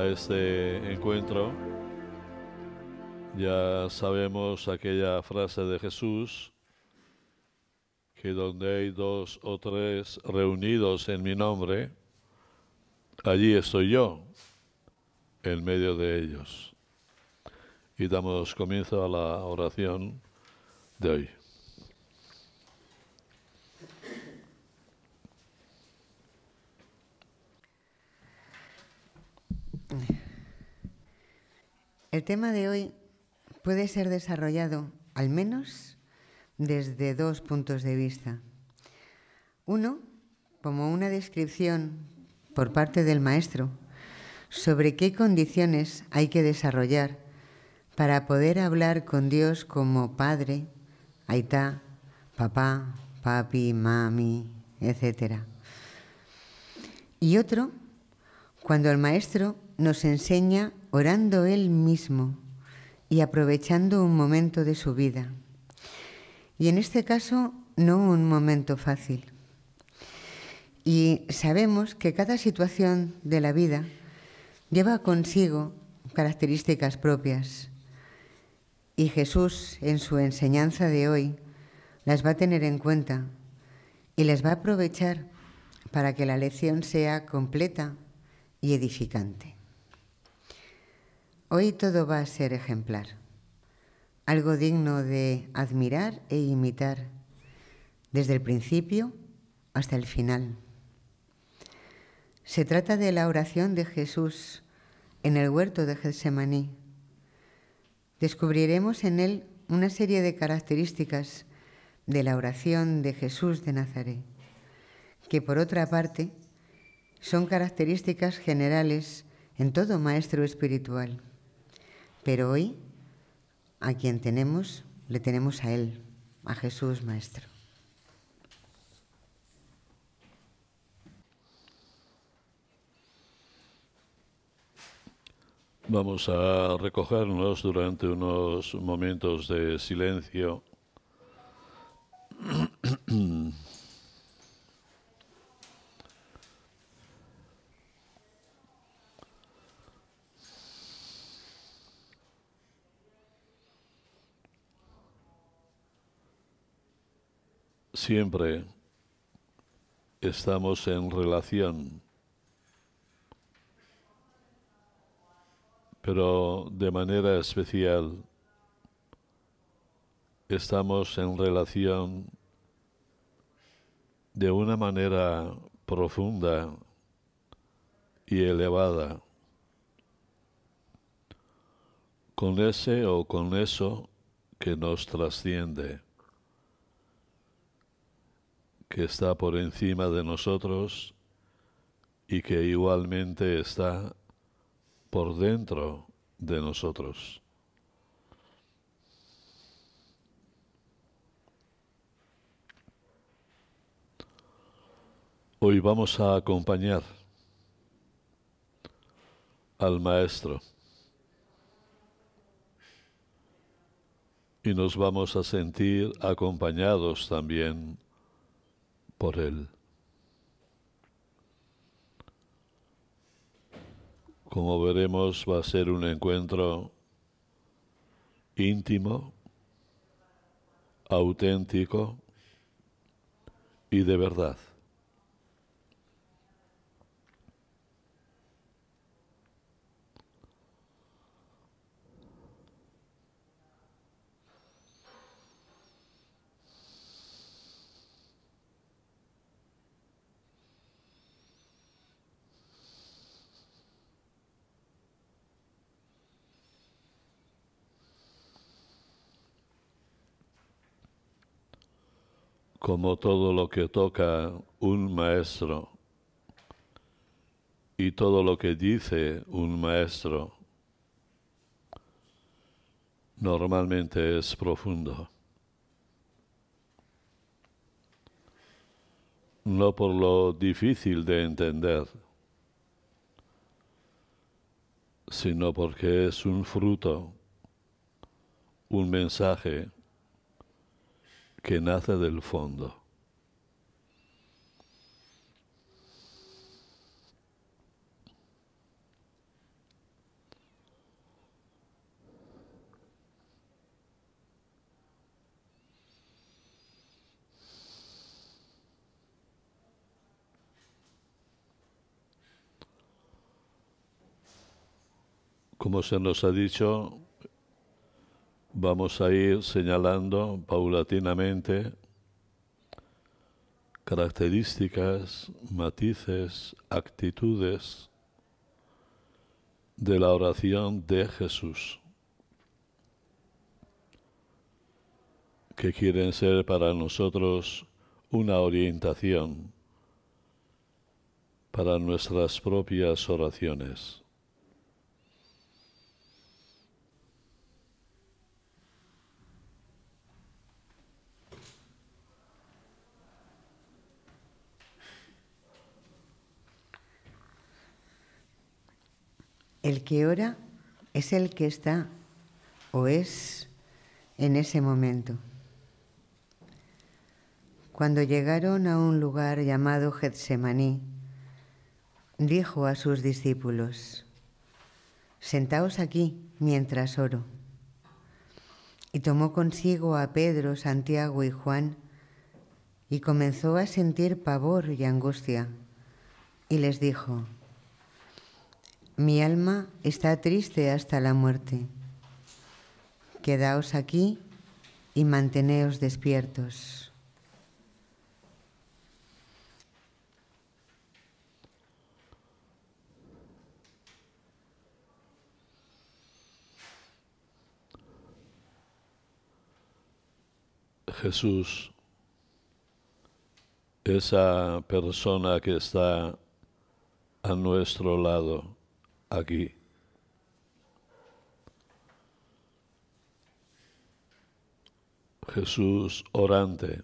a este encuentro. Ya sabemos aquella frase de Jesús, que donde hay 2 o 3 reunidos en mi nombre, allí estoy yo, en medio de ellos. Y damos comienzo a la oración de hoy. El tema de hoy puede ser desarrollado, al menos, desde 2 puntos de vista. Uno, como una descripción por parte del maestro sobre qué condiciones hay que desarrollar para poder hablar con Dios como Padre, Aitá, Papá, Papi, Mami, etc. Y otro, cuando el maestro nos enseña orando él mismo y aprovechando un momento de su vida. Y en este caso, no un momento fácil. Y sabemos que cada situación de la vida lleva consigo características propias. Y Jesús, en su enseñanza de hoy, las va a tener en cuenta y las va a aprovechar para que la lección sea completa y edificante. Hoy todo va a ser ejemplar, algo digno de admirar e imitar, desde el principio hasta el final. Se trata de la oración de Jesús en el huerto de Getsemaní. Descubriremos en él una serie de características de la oración de Jesús de Nazaret, que por otra parte son características generales en todo maestro espiritual. Pero hoy, a quien tenemos, le tenemos a él, a Jesús Maestro. Vamos a recogernos durante unos momentos de silencio. Siempre estamos en relación, pero de manera especial estamos en relación de una manera profunda y elevada con ese o con eso que nos trasciende, que está por encima de nosotros y que igualmente está por dentro de nosotros. Hoy vamos a acompañar al Maestro y nos vamos a sentir acompañados también por Él. Como veremos, va a ser un encuentro íntimo, auténtico y de verdad. Como todo lo que toca un maestro y todo lo que dice un maestro normalmente es profundo. No por lo difícil de entender, sino porque es un fruto, un mensaje que nace del fondo. Como se nos ha dicho, vamos a ir señalando paulatinamente características, matices, actitudes de la oración de Jesús, que quieren ser para nosotros una orientación para nuestras propias oraciones. El que ora es el que está o es en ese momento. Cuando llegaron a un lugar llamado Getsemaní, dijo a sus discípulos: «Sentaos aquí mientras oro». Y tomó consigo a Pedro, Santiago y Juan, y comenzó a sentir pavor y angustia, y les dijo: «Mi alma está triste hasta la muerte. Quedaos aquí y manteneos despiertos». Jesús, esa persona que está a nuestro lado aquí, Jesús orante,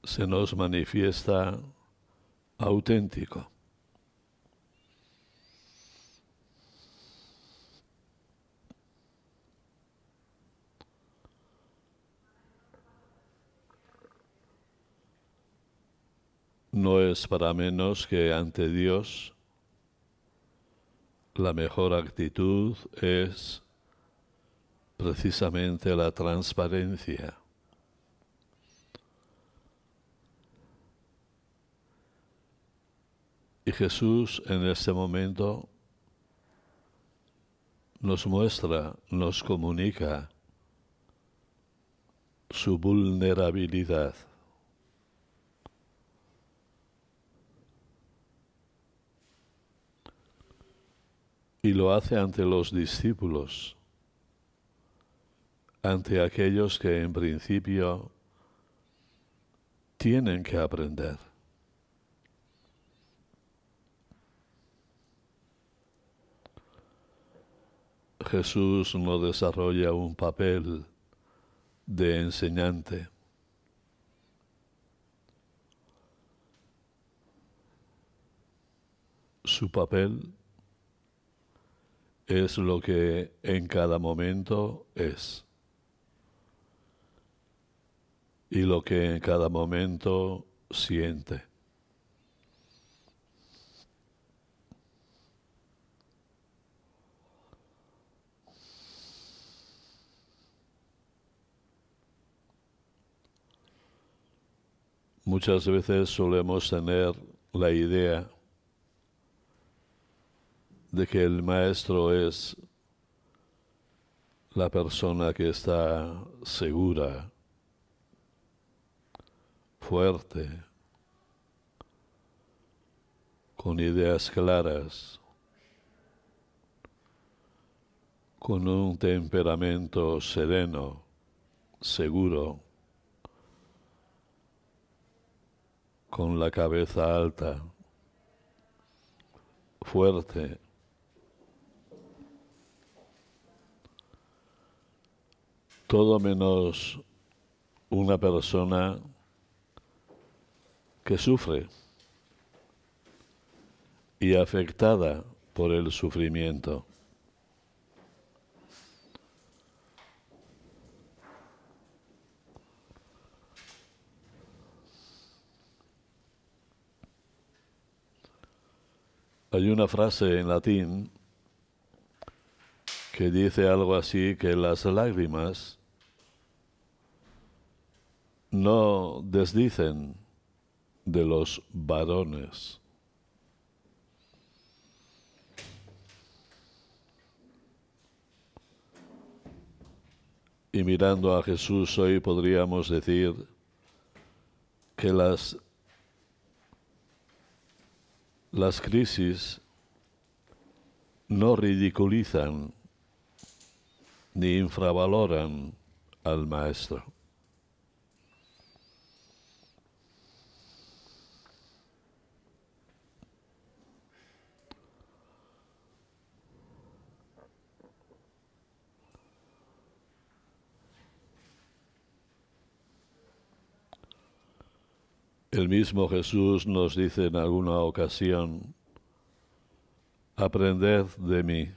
se nos manifiesta auténtico. No es para menos que ante Dios la mejor actitud es precisamente la transparencia. Y Jesús en este momento nos muestra, nos comunica su vulnerabilidad. Y lo hace ante los discípulos, ante aquellos que en principio tienen que aprender. Jesús no desarrolla un papel de enseñante. Su papel es lo que en cada momento es y lo que en cada momento siente. Muchas veces solemos tener la idea de que el maestro es la persona que está segura, fuerte, con ideas claras, con un temperamento sereno, seguro, con la cabeza alta, fuerte. Todo menos una persona que sufre y afectada por el sufrimiento. Hay una frase en latín que dice algo así, que las lágrimas no desdicen de los varones. Y mirando a Jesús hoy podríamos decir que las crisis no ridiculizan ni infravaloran al Maestro. El mismo Jesús nos dice en alguna ocasión: aprended de mí,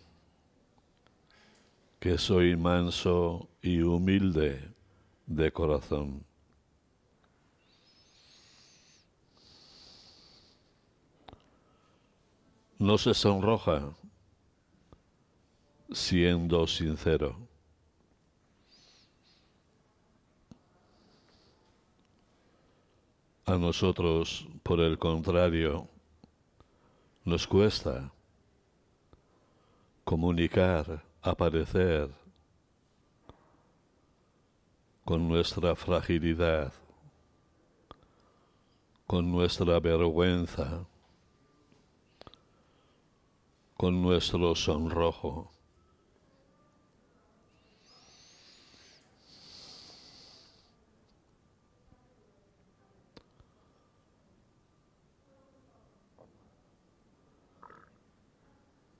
que soy manso y humilde de corazón. No se sonroja siendo sincero. A nosotros, por el contrario, nos cuesta comunicar, aparecer con nuestra fragilidad, con nuestra vergüenza, con nuestro sonrojo.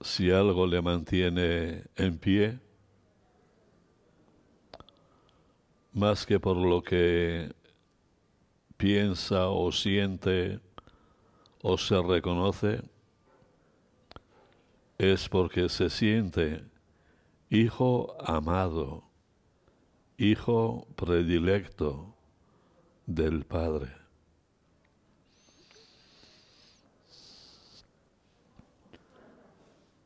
Si algo le mantiene en pie, más que por lo que piensa o siente o se reconoce, es porque se siente hijo amado, hijo predilecto del Padre.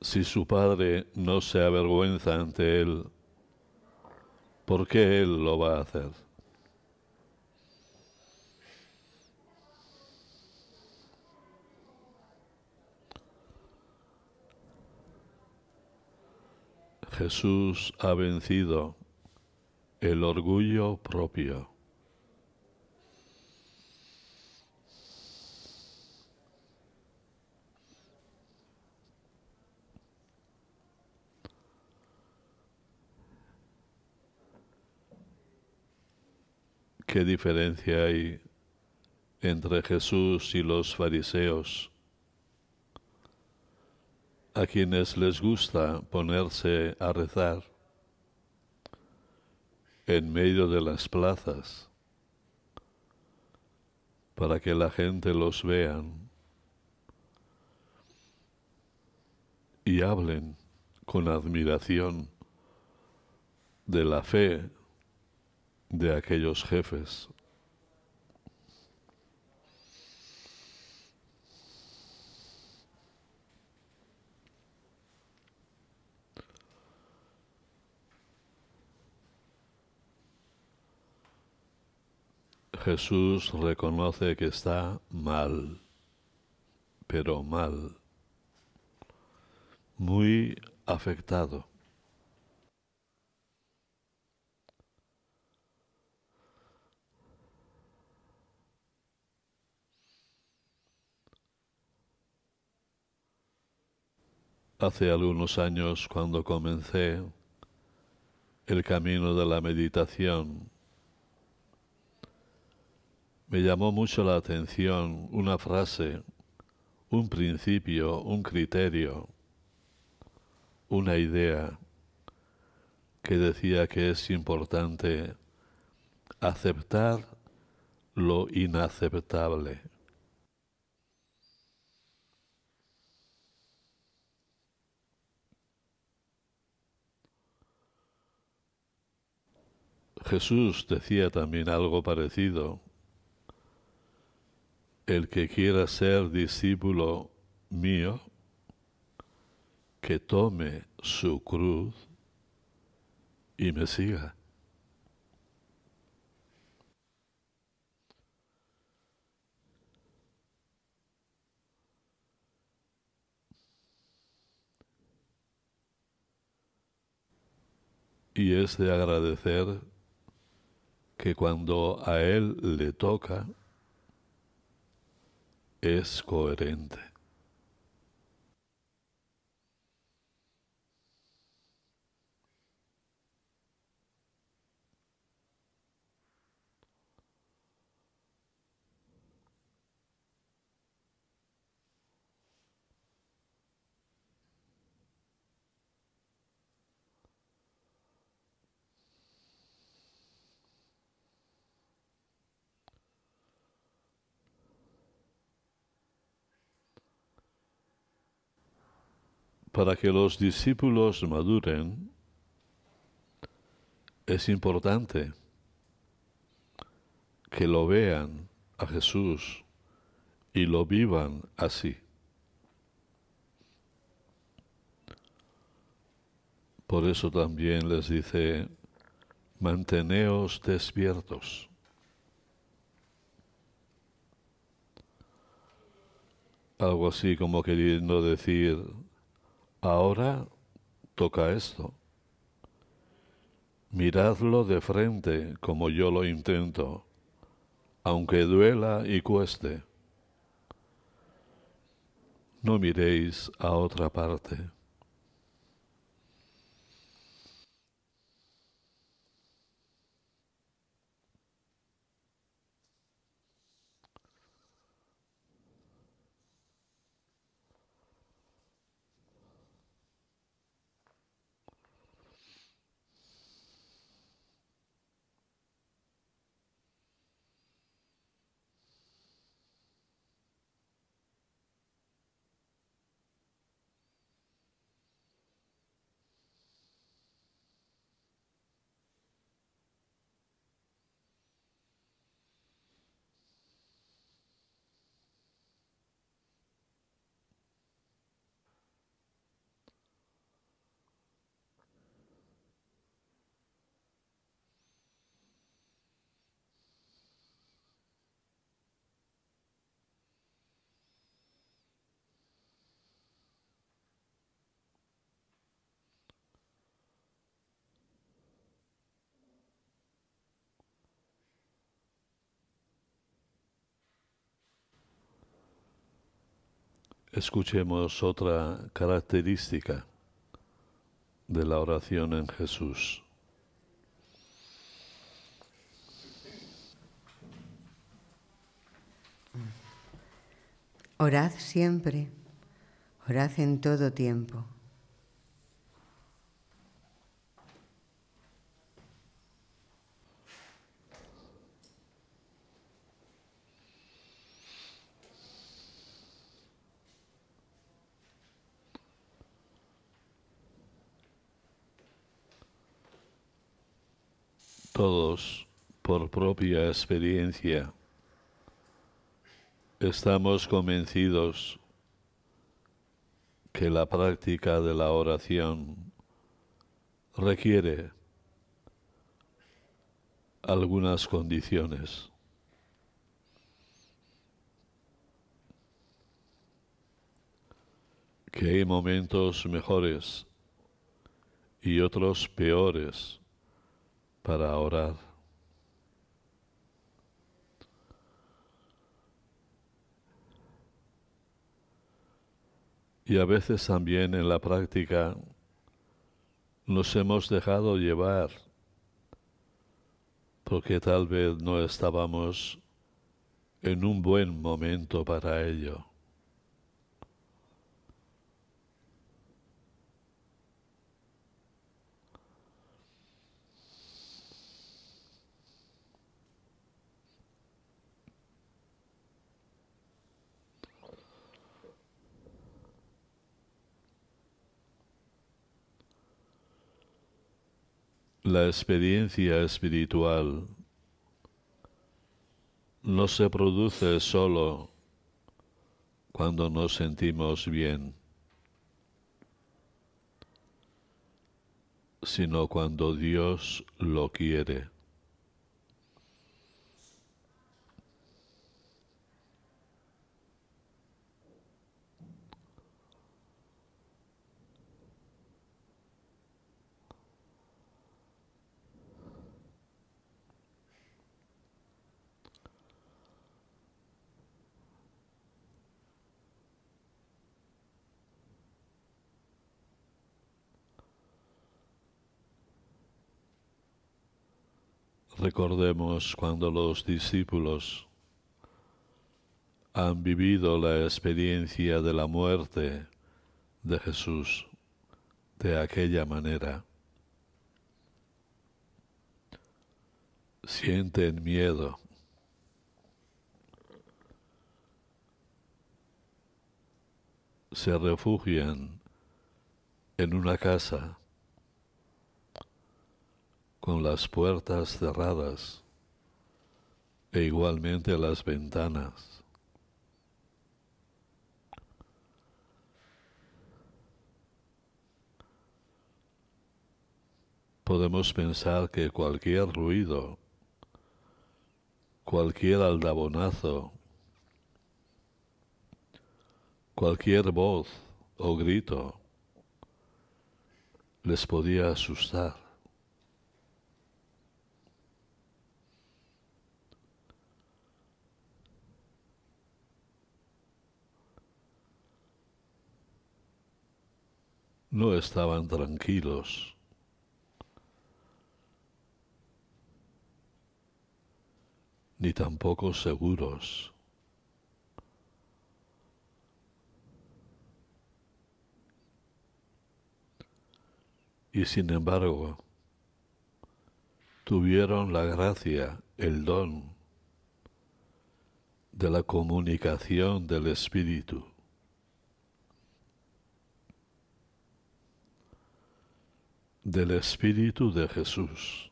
Si su Padre no se avergüenza ante él, ¿por qué él lo va a hacer? Jesús ha vencido el orgullo propio. ¿Qué diferencia hay entre Jesús y los fariseos, a quienes les gusta ponerse a rezar en medio de las plazas para que la gente los vean y hablen con admiración de la fe de aquellos jefes? Jesús reconoce que está mal, pero mal, muy afectado. Hace algunos años, cuando comencé el camino de la meditación, me llamó mucho la atención una frase, un principio, un criterio, una idea que decía que es importante aceptar lo inaceptable. Jesús decía también algo parecido: el que quiera ser discípulo mío, que tome su cruz y me siga. y es de agradecer que cuando a él le toca, es coherente. Para que los discípulos maduren, es importante que lo vean a Jesús y lo vivan así. Por eso también les dice, manteneos despiertos. Algo así como queriendo decir, ahora toca esto. Miradlo de frente como yo lo intento, aunque duela y cueste. No miréis a otra parte. Escuchemos otra característica de la oración en Jesús. Orad siempre, orad en todo tiempo. Todos, por propia experiencia, estamos convencidos que la práctica de la oración requiere algunas condiciones. Que hay momentos mejores y otros peores para orar. Y a veces también en la práctica nos hemos dejado llevar porque tal vez no estábamos en un buen momento para ello. La experiencia espiritual no se produce solo cuando nos sentimos bien, sino cuando Dios lo quiere. Recordemos cuando los discípulos han vivido la experiencia de la muerte de Jesús de aquella manera. Sienten miedo. Se refugian en una casa con las puertas cerradas e igualmente las ventanas. Podemos pensar que cualquier ruido, cualquier aldabonazo, cualquier voz o grito les podía asustar. No estaban tranquilos. Ni tampoco seguros. Y sin embargo, tuvieron la gracia, el don de la comunicación del Espíritu. Del Espíritu de Jesús.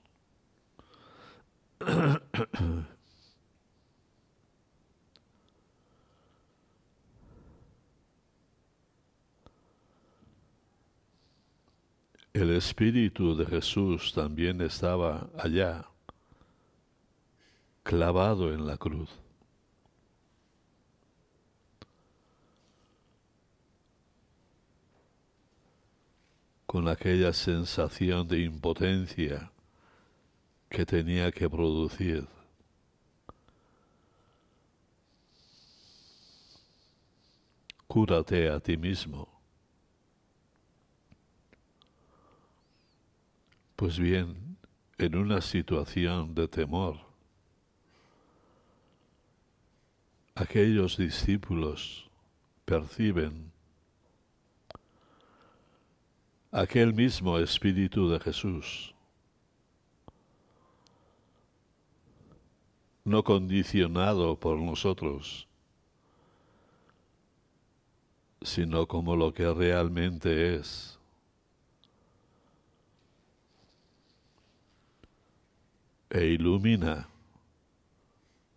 El Espíritu de Jesús también estaba allá, clavado en la cruz. Con aquella sensación de impotencia que tenía que producir. Cúrate a ti mismo. Pues bien, en una situación de temor, aquellos discípulos perciben aquel mismo Espíritu de Jesús, no condicionado por nosotros, sino como lo que realmente es. E ilumina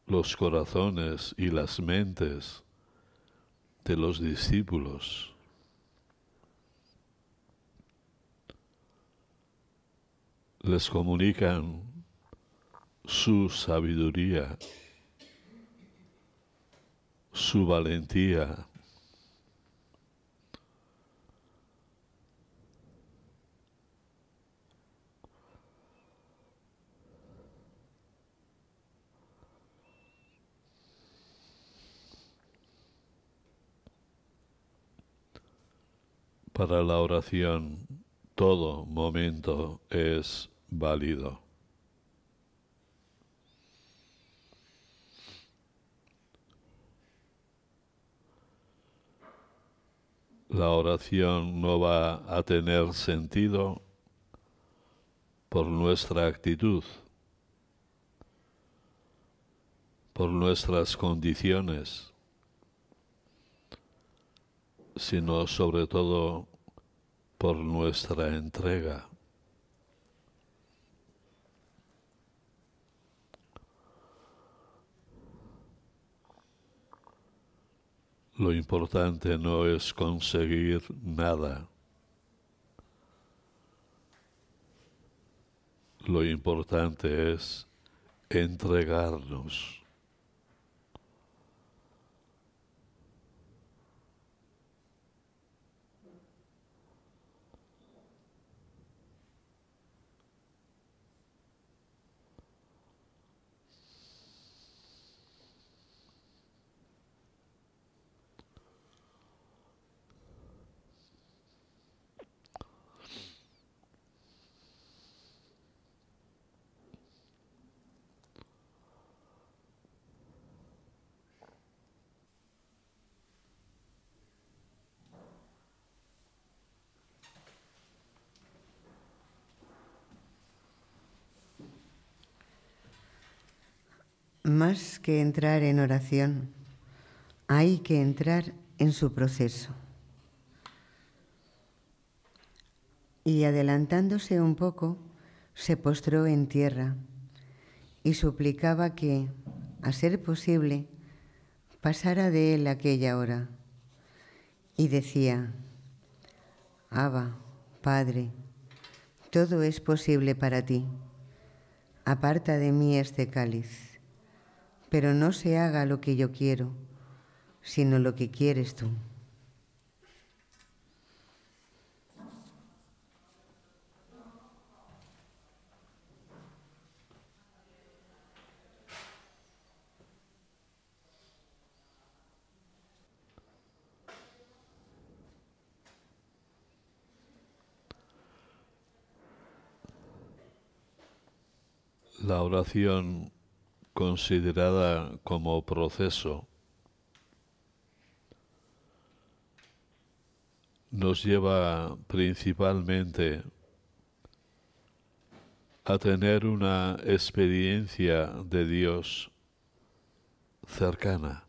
los corazones y las mentes de los discípulos. Les comunican su sabiduría, su valentía, para la oración. Todo momento es válido. La oración no va a tener sentido por nuestra actitud, por nuestras condiciones, sino sobre todo por nuestra entrega. Lo importante no es conseguir nada. Lo importante es entregarnos. más que entrar en oración, hay que entrar en su proceso. Y adelantándose un poco, se postró en tierra y suplicaba que, a ser posible, pasara de él aquella hora. Y decía: Abba, Padre, todo es posible para ti. Aparta de mí este cáliz, pero no se haga lo que yo quiero, sino lo que quieres tú. La oración considerada como proceso nos lleva principalmente a tener una experiencia de Dios cercana,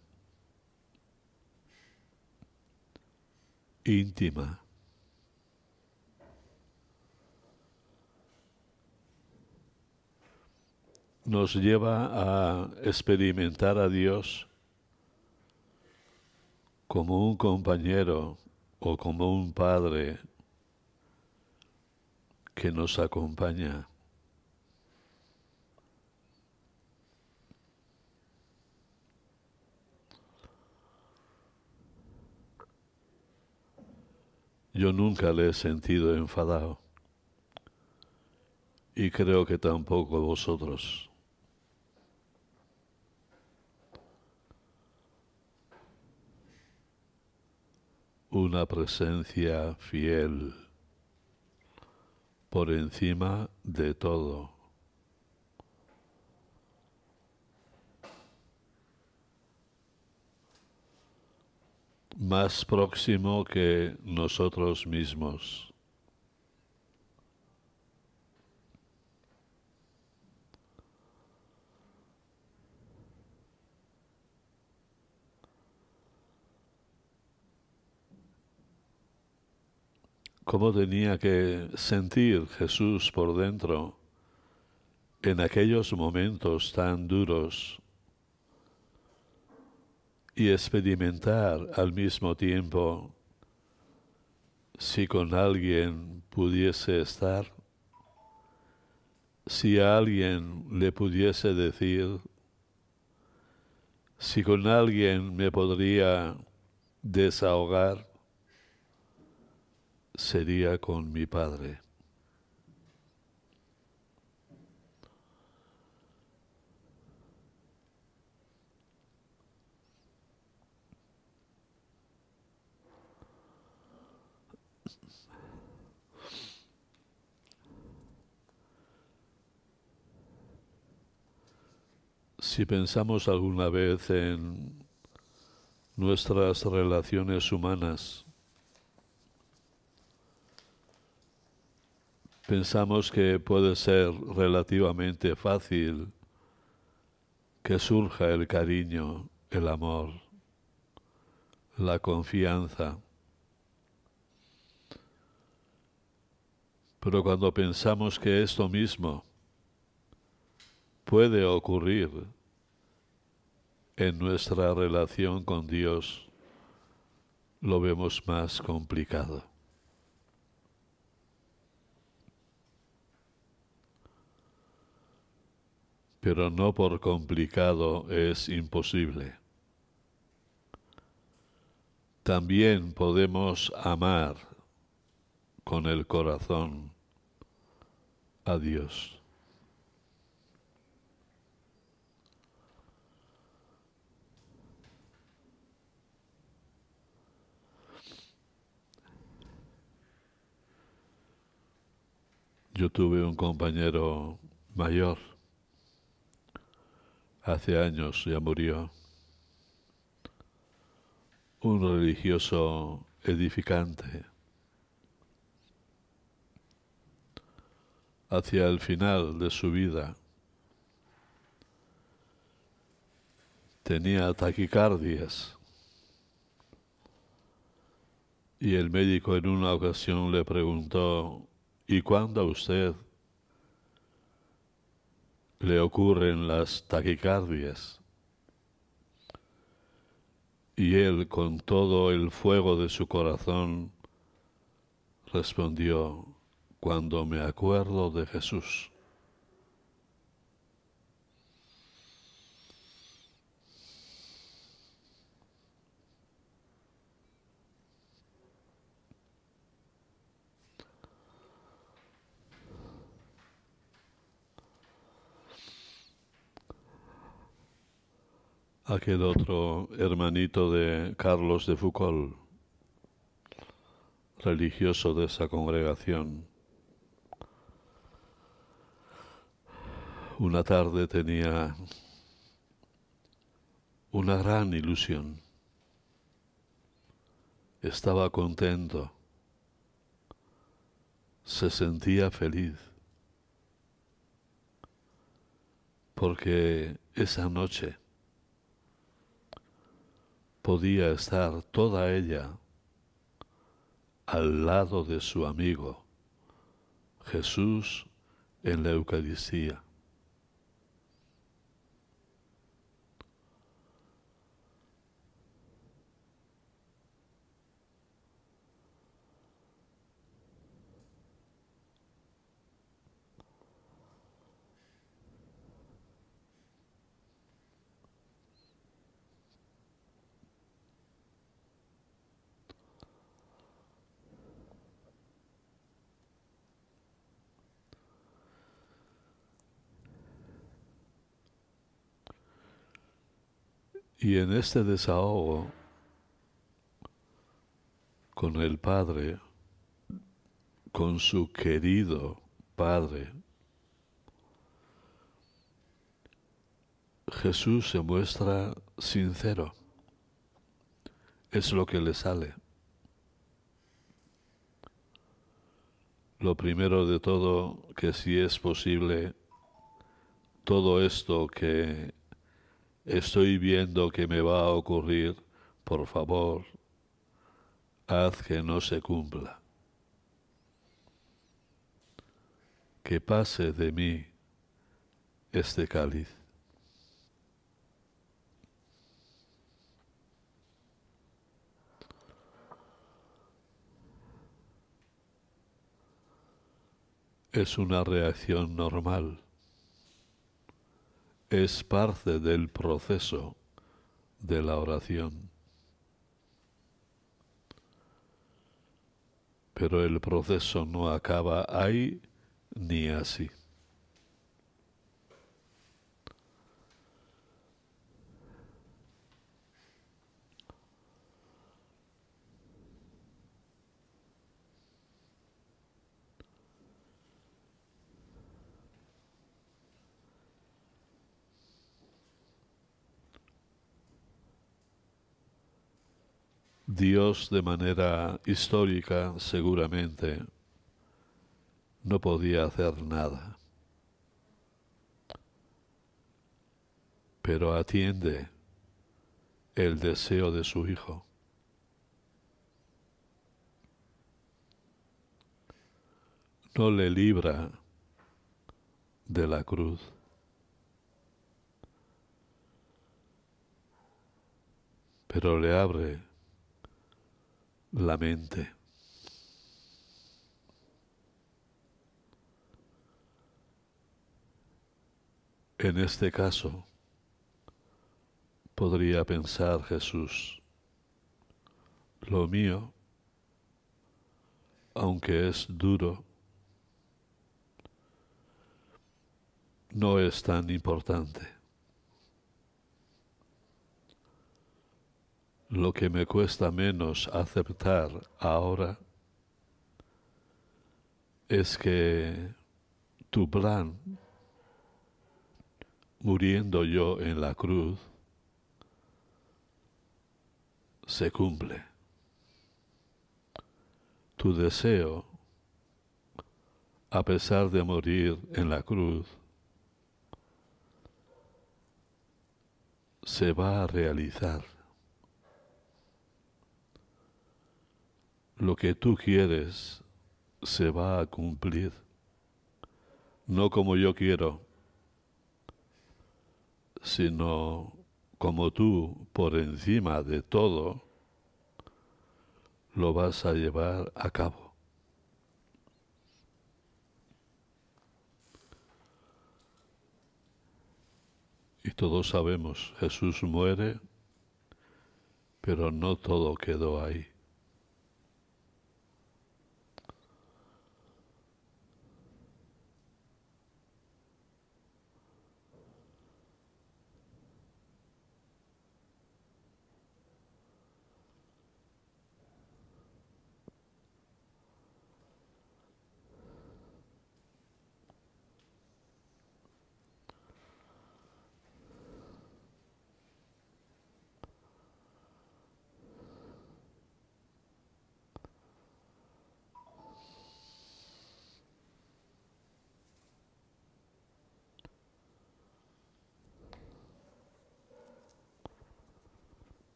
íntima. Nos lleva a experimentar a Dios como un compañero o como un padre que nos acompaña. Yo nunca le he sentido enfadado y creo que tampoco vosotros. Una presencia fiel por encima de todo. Más próximo que nosotros mismos. ¿Cómo tenía que sentir Jesús por dentro en aquellos momentos tan duros y experimentar al mismo tiempo si con alguien pudiese estar, si a alguien le pudiese decir, si con alguien me podría desahogar, sería con mi Padre. Si pensamos alguna vez en nuestras relaciones humanas, pensamos que puede ser relativamente fácil que surja el cariño, el amor, la confianza. Pero cuando pensamos que esto mismo puede ocurrir en nuestra relación con Dios, lo vemos más complicado. Pero no por complicado es imposible. También podemos amar con el corazón a Dios. Yo tuve un compañero mayor, hace años ya murió, un religioso edificante. Hacia el final de su vida, tenía taquicardias y el médico en una ocasión le preguntó: ¿y cuándo a usted le ocurren las taquicardias? Y él, con todo el fuego de su corazón, respondió: cuando me acuerdo de Jesús. Aquel otro hermanito de Carlos de Foucault, religioso de esa congregación, una tarde tenía una gran ilusión. Estaba contento, se sentía feliz, porque esa noche podía estar toda ella al lado de su amigo Jesús en la Eucaristía. Y en este desahogo con el Padre, con su querido Padre, Jesús se muestra sincero. Es lo que le sale. Lo primero de todo, que si es posible, todo esto que estoy viendo que me va a ocurrir, por favor, haz que no se cumpla. Que pase de mí este cáliz. Es una reacción normal. Es parte del proceso de la oración. Pero el proceso no acaba ahí ni así. Dios, de manera histórica, seguramente, no podía hacer nada, pero atiende el deseo de su Hijo. No le libra de la cruz, pero le abre la mente. En este caso, podría pensar Jesús: lo mío, aunque es duro, no es tan importante. Lo que me cuesta menos aceptar ahora es que tu plan, muriendo yo en la cruz, se cumple. Tu deseo, a pesar de morir en la cruz, se va a realizar. Lo que tú quieres se va a cumplir, no como yo quiero, sino como tú, por encima de todo, lo vas a llevar a cabo. Y todos sabemos, Jesús muere, pero no todo quedó ahí.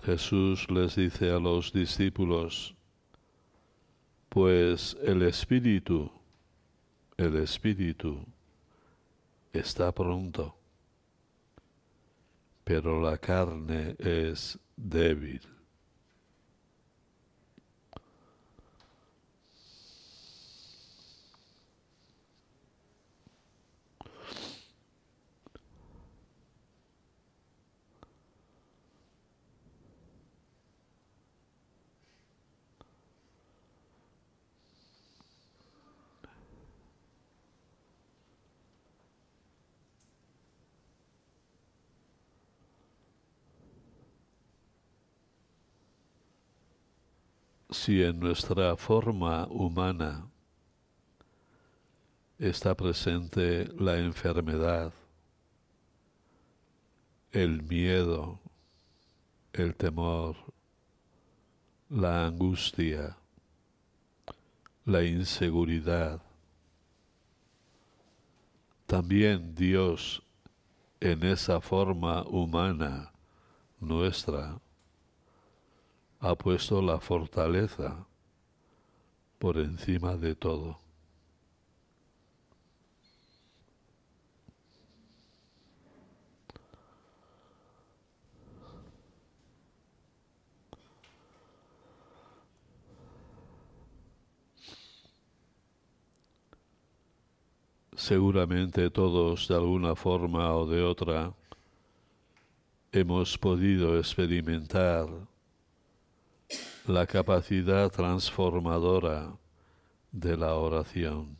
Jesús les dice a los discípulos, pues el Espíritu está pronto, pero la carne es débil. Si en nuestra forma humana está presente la enfermedad, el miedo, el temor, la angustia, la inseguridad, también Dios en esa forma humana nuestra ha puesto la fortaleza por encima de todo. Seguramente todos, de alguna forma o de otra, hemos podido experimentar la capacidad transformadora de la oración.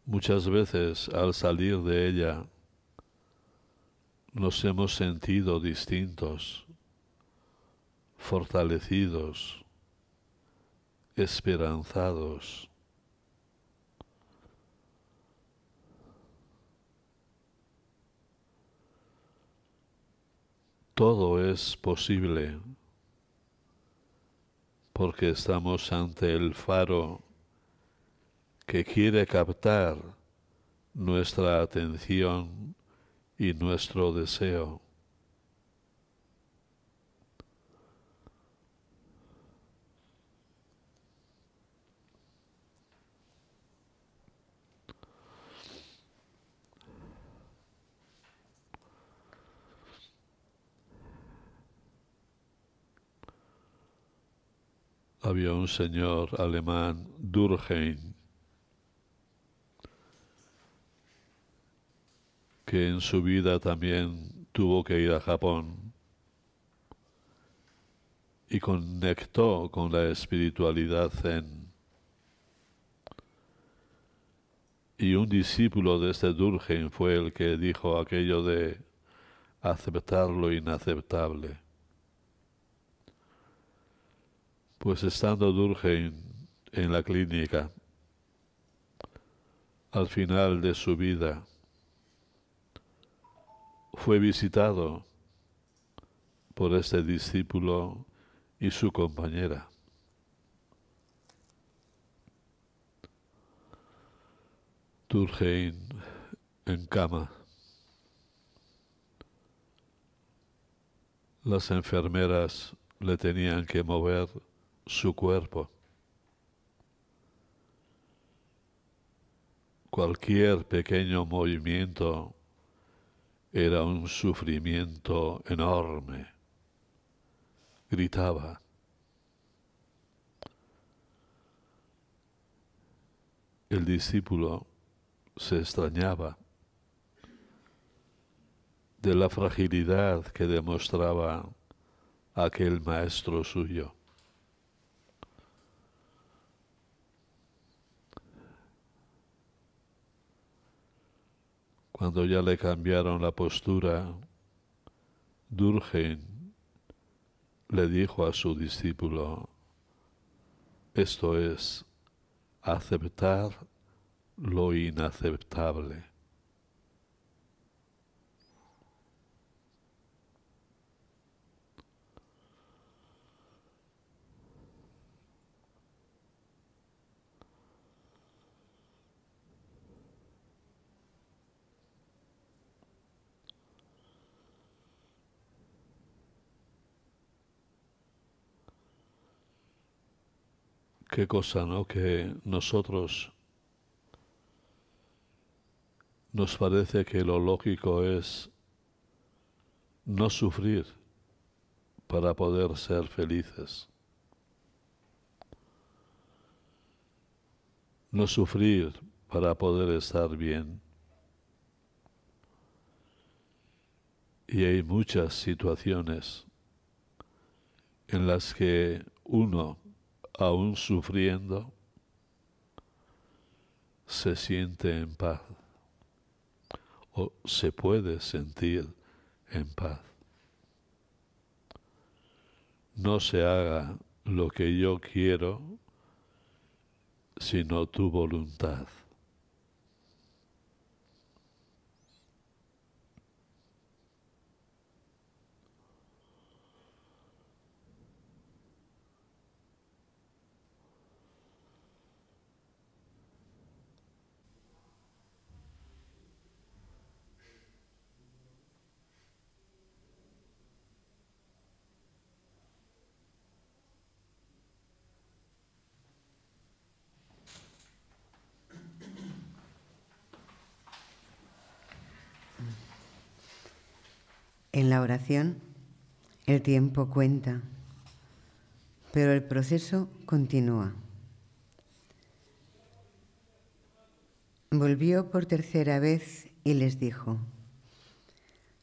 Muchas veces al salir de ella nos hemos sentido distintos, fortalecidos, esperanzados. Todo es posible porque estamos ante el faro que quiere captar nuestra atención y nuestro deseo. Había un señor alemán, Durkheim, que en su vida también tuvo que ir a Japón y conectó con la espiritualidad zen. Y un discípulo de este Durkheim fue el que dijo aquello de aceptar lo inaceptable. Pues estando Durkheim en la clínica, al final de su vida, fue visitado por este discípulo y su compañera. Durkheim en cama. Las enfermeras le tenían que mover su cuerpo. Cualquier pequeño movimiento era un sufrimiento enorme. Gritaba. El discípulo se extrañaba de la fragilidad que demostraba aquel maestro suyo. Cuando ya le cambiaron la postura, Durkheim le dijo a su discípulo, esto es aceptar lo inaceptable. Qué cosa, ¿no? Que nosotros nos parece que lo lógico es no sufrir para poder ser felices. No sufrir para poder estar bien. Y hay muchas situaciones en las que uno, aún sufriendo, se siente en paz o se puede sentir en paz. No se haga lo que yo quiero, sino tu voluntad. En la oración, el tiempo cuenta, pero el proceso continúa. Volvió por tercera vez y les dijo,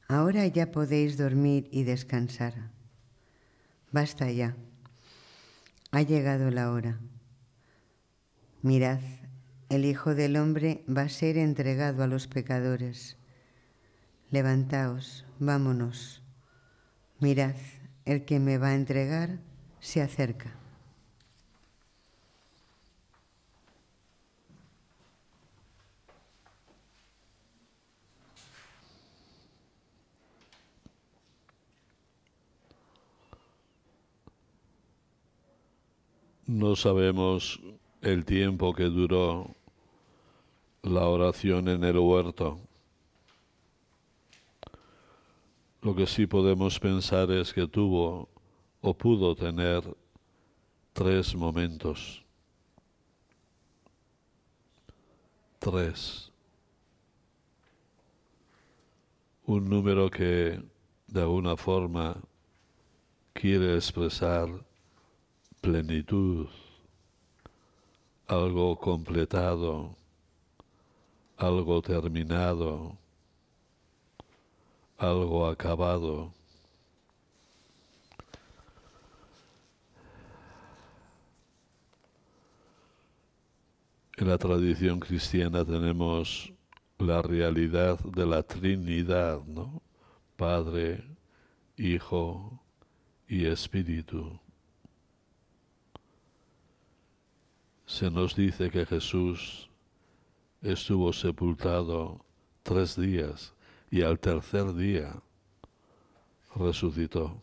ahora ya podéis dormir y descansar. Basta ya, ha llegado la hora. Mirad, el Hijo del Hombre va a ser entregado a los pecadores. Levantaos, vámonos. Mirad, el que me va a entregar se acerca. No sabemos el tiempo que duró la oración en el huerto. Lo que sí podemos pensar es que tuvo o pudo tener 3 momentos. 3. Un número que de alguna forma quiere expresar plenitud, algo completado, algo terminado, algo acabado. En la tradición cristiana tenemos la realidad de la Trinidad, ¿no? Padre, Hijo y Espíritu. Se nos dice que Jesús estuvo sepultado 3 días y al tercer día resucitó.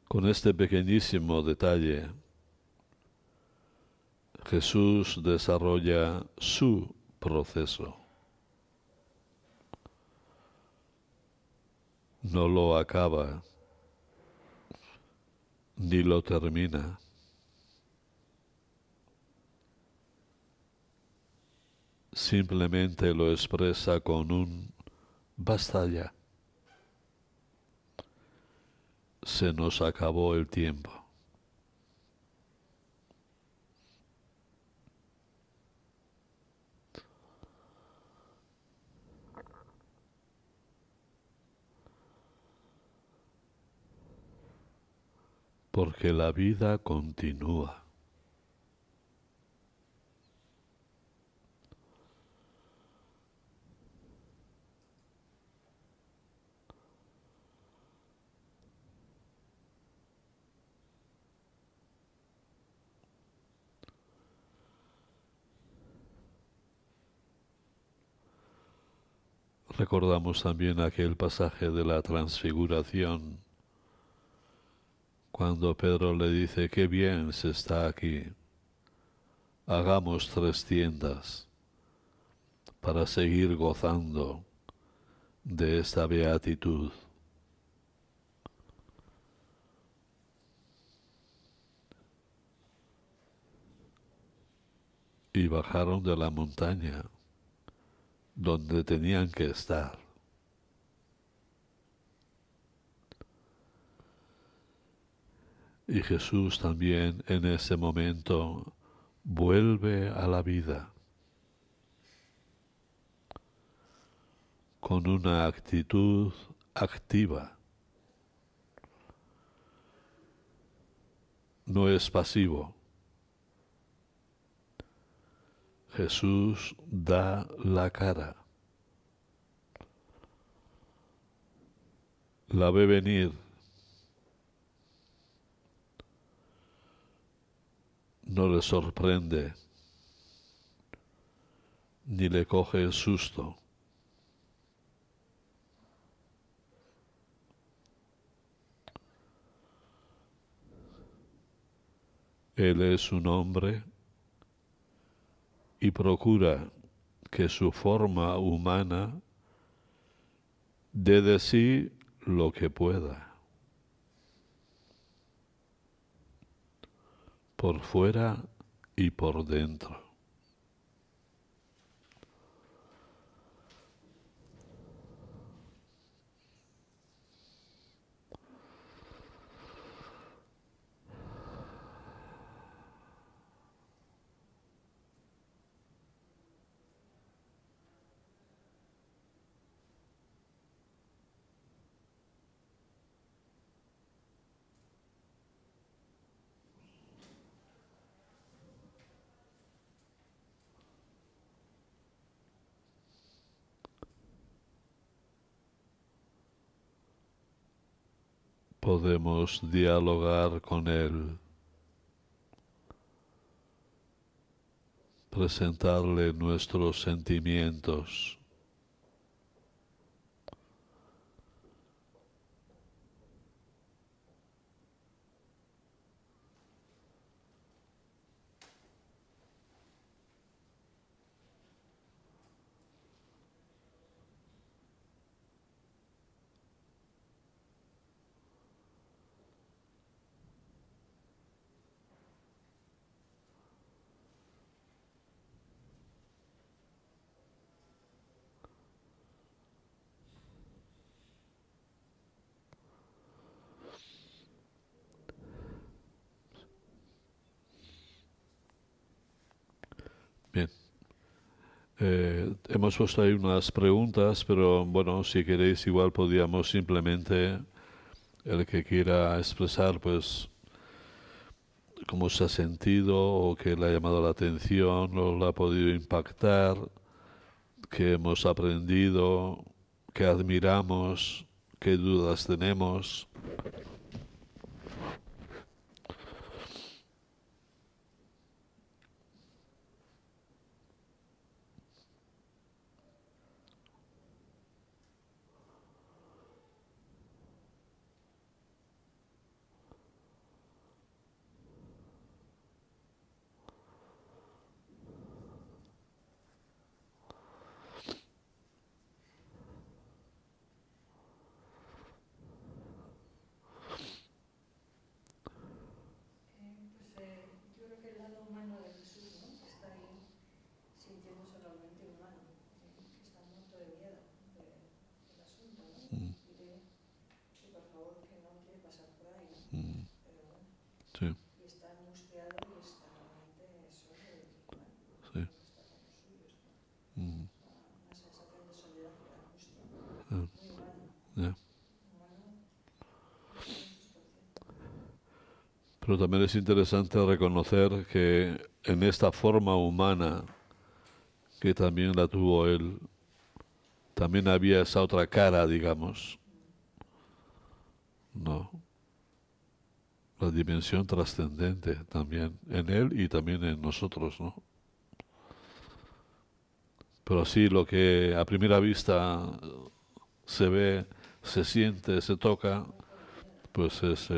Con este pequeñísimo detalle, Jesús desarrolla su proceso. No lo acaba, ni lo termina. Simplemente lo expresa con un basta ya. Se nos acabó el tiempo. Porque la vida continúa. Recordamos también aquel pasaje de la transfiguración, cuando Pedro le dice, qué bien se está aquí, hagamos 3 tiendas para seguir gozando de esta beatitud. Y bajaron de la montaña donde tenían que estar. Y Jesús también en ese momento vuelve a la vida con una actitud activa. No es pasivo. Jesús da la cara. La ve venir. No le sorprende, ni le coge el susto. Él es un hombre y procura que su forma humana dé de sí lo que pueda, por fuera y por dentro. Podemos dialogar con Él, presentarle nuestros sentimientos. Bien. Hemos puesto ahí unas preguntas, pero bueno, si queréis igual podríamos simplemente, el que quiera expresar, pues, cómo se ha sentido o qué le ha llamado la atención o le ha podido impactar, qué hemos aprendido, qué admiramos, qué dudas tenemos. Sí. Sí. Yeah. Pero también es interesante reconocer que en esta forma humana que también la tuvo él, también había esa otra cara, digamos, ¿no? La dimensión trascendente también en él y también en nosotros, ¿no? Pero así lo que a primera vista se ve, se siente, se toca, pues es, sí.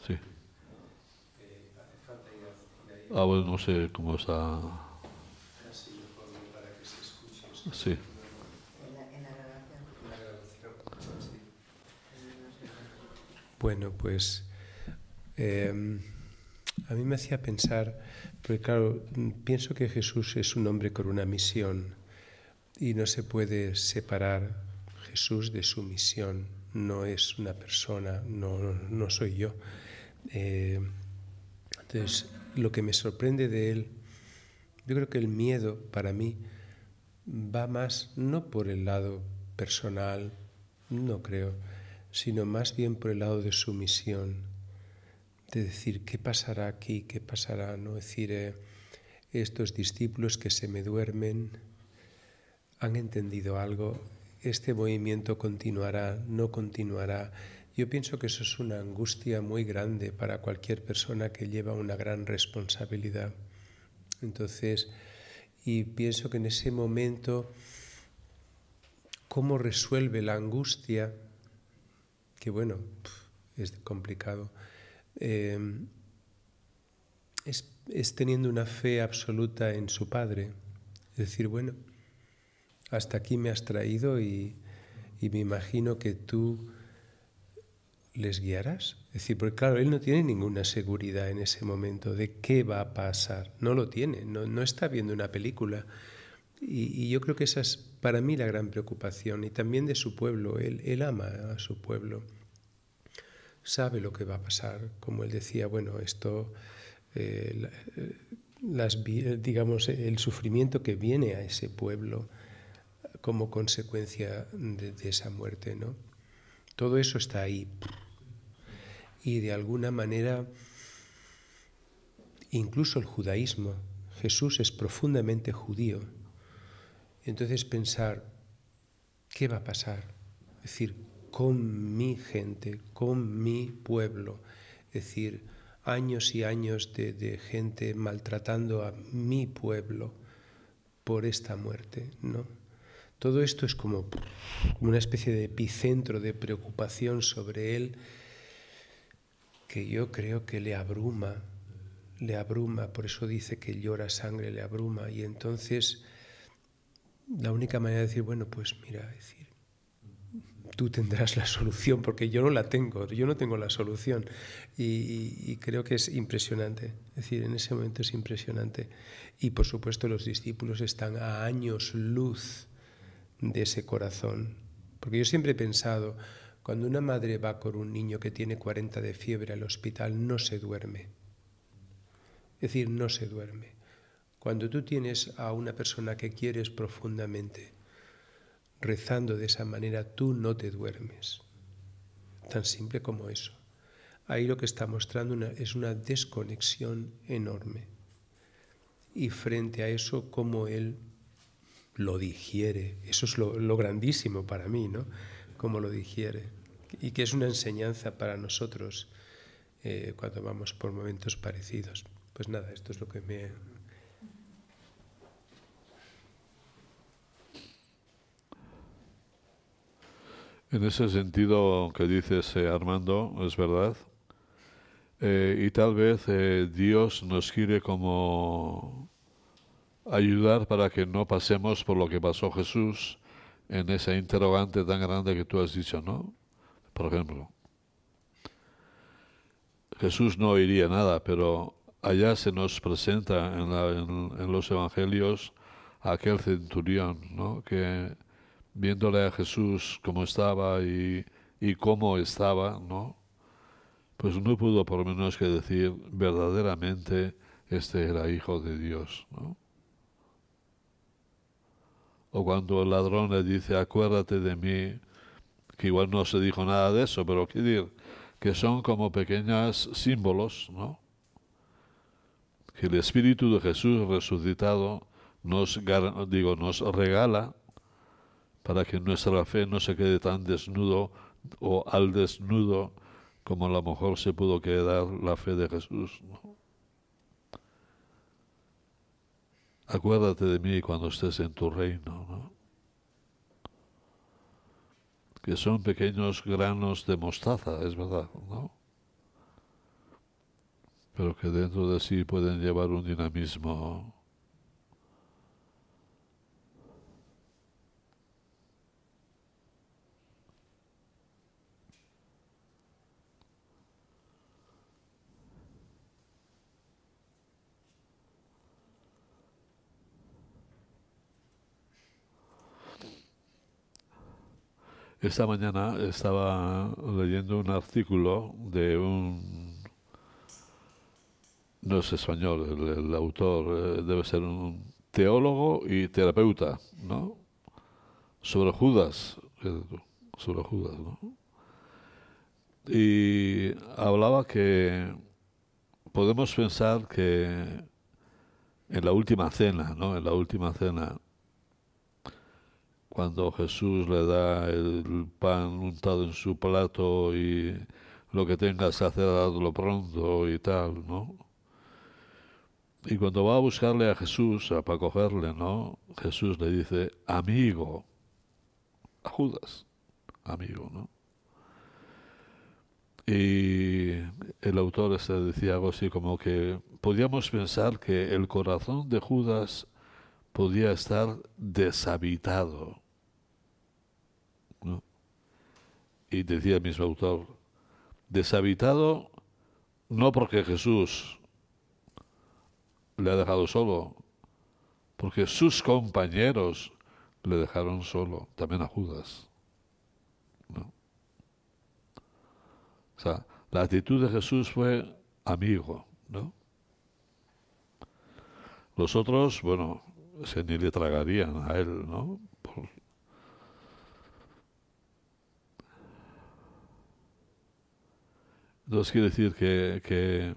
Sí. Hace falta ir ahí. Bueno, no sé cómo está. Casi mejor para que se escuche. Sí. En la grabación. En la grabación, sí. Bueno, pues a mí me hacía pensar, porque claro, pienso que Jesús es un hombre con una misión y no se puede separar Jesús de su misión. No es una persona, no soy yo. Entonces, lo que me sorprende de él, yo creo que el miedo para mí va más no por el lado personal, no creo, sino más bien por el lado de su misión, de decir qué pasará aquí, qué pasará, no decir estos discípulos que se me duermen han entendido algo, este movimiento continuará, no continuará. Yo pienso que eso es una angustia muy grande para cualquier persona que lleva una gran responsabilidad. Entonces, y pienso que en ese momento, ¿cómo resuelve la angustia? Que bueno, es complicado. Es teniendo una fe absoluta en su Padre. Es decir, bueno, hasta aquí me has traído y me imagino que tú les guiarás. Es decir, porque claro, él no tiene ninguna seguridad en ese momento de qué va a pasar. No lo tiene, no está viendo una película. Y yo creo que esa es para mí la gran preocupación. Y también de su pueblo. Él ama a su pueblo. Sabe lo que va a pasar. Como él decía, bueno, esto, digamos, el sufrimiento que viene a ese pueblo como consecuencia de esa muerte, ¿no? Todo eso está ahí. Y de alguna manera, incluso el judaísmo, Jesús es profundamente judío. Entonces pensar, ¿qué va a pasar? Es decir, con mi gente, con mi pueblo. Es decir, años y años de gente maltratando a mi pueblo por esta muerte, ¿no? Todo esto es como una especie de epicentro de preocupación sobre él que yo creo que le abruma, por eso dice que llora sangre, le abruma. Y entonces la única manera de decir, bueno, pues mira, decir, tú tendrás la solución, porque yo no la tengo, yo no tengo la solución. Y creo que es impresionante, es decir, en ese momento es impresionante. Y por supuesto los discípulos están a años luz de ese corazón. Porque yo siempre he pensado, cuando una madre va con un niño que tiene 40 de fiebre al hospital, no se duerme. Es decir, no se duerme. Cuando tú tienes a una persona que quieres profundamente, rezando de esa manera, tú no te duermes. Tan simple como eso. Ahí lo que está mostrando es una desconexión enorme. Y frente a eso, cómo él lo digiere. Eso es lo grandísimo para mí, ¿no? Cómo lo digiere. Y que es una enseñanza para nosotros cuando vamos por momentos parecidos. Pues nada, esto es lo que me... En ese sentido que dices, Armando, es verdad. Y tal vez Dios nos quiere como ayudar para que no pasemos por lo que pasó Jesús en esa interrogante tan grande que tú has dicho, ¿no? Por ejemplo, Jesús no oiría nada, pero allá se nos presenta en los evangelios aquel centurión, ¿no? Que viéndole a Jesús cómo estaba y cómo estaba, ¿no? Pues no pudo por lo menos que decir verdaderamente este era hijo de Dios, ¿no? O cuando el ladrón le dice acuérdate de mí, que igual no se dijo nada de eso, pero quiero decir que son como pequeños símbolos, ¿no? Que el Espíritu de Jesús resucitado nos regala para que nuestra fe no se quede tan desnudo o al desnudo como a lo mejor se pudo quedar la fe de Jesús, ¿no? Acuérdate de mí cuando estés en tu reino, ¿no? Que son pequeños granos de mostaza, es verdad, ¿no? Pero que dentro de sí pueden llevar un dinamismo. Esta mañana estaba leyendo un artículo de no es español, el autor debe ser un teólogo y terapeuta, ¿no? Sobre Judas, ¿no? Y hablaba que podemos pensar que en la última cena, ¿no? En la última cena, cuando Jesús le da el pan untado en su plato y lo que tengas que hacer, hazlo pronto y tal, ¿no? Y cuando va a buscarle a Jesús, para cogerle, ¿no? Jesús le dice, amigo, a Judas, amigo, ¿no? Y el autor decía algo así como que podíamos pensar que el corazón de Judas podía estar deshabitado, ¿no? Y decía el mismo autor, deshabitado no porque Jesús le ha dejado solo, porque sus compañeros le dejaron solo, también a Judas, ¿no? O sea, la actitud de Jesús fue amigo, ¿no? Los otros, bueno, se ni le tragarían a él, ¿no? Entonces quiere decir que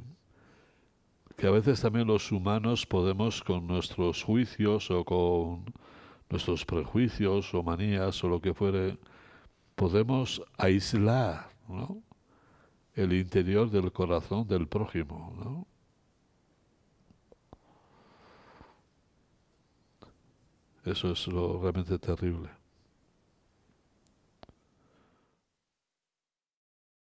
a veces también los humanos podemos con nuestros juicios o con nuestros prejuicios o manías o lo que fuere, podemos aislar, ¿no? El interior del corazón del prójimo, ¿no? Eso es lo realmente terrible.